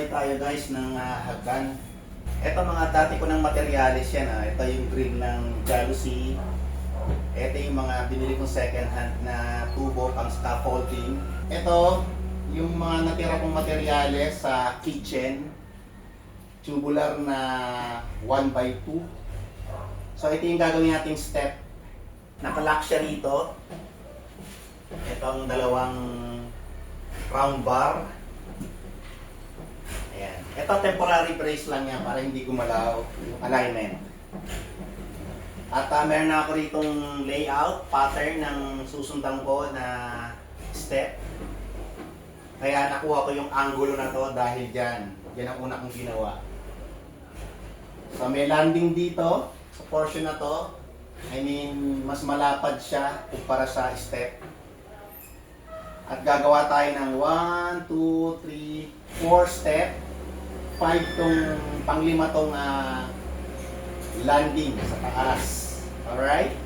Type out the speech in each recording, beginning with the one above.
mag-try tayo guys ng hagdan. Ito mga dati ko ng materyales yan. Ito yung grill ng Jalousie. Ito yung mga binili kong second hand na tubo pang scaffolding. Ito yung mga natira kong materyales sa kitchen. Tubular na 1x2. So ito yung gagawin nating step. Nakalock siya rito. Ito ang dalawang round bar. Ayan. Ito temporary brace lang yan para hindi gumalaw yung alignment. At meron na ako ritong layout, pattern ng susundan ko na step. Kaya nakuha ko yung angulo na to dahil dyan. Yan ang una kong ginawa. So may landing dito sa portion na to. I mean, mas malapad siya kumpara sa step. At gagawa tayo ng 1, 2, 3, 4 step. 5 tong panglima tong landing sa taas. Alright?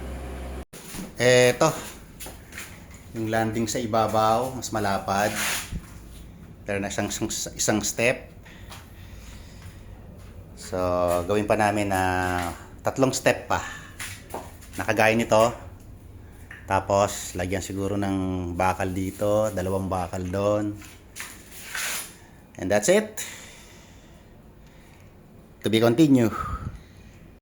Eto. Yung landing sa ibabaw, mas malapad. Pero na isang step. So, gawin pa namin na 3 step pa. Nakagaya nito. Tapos, lagyan siguro ng bakal dito, 2 bakal doon. And that's it. To be continued.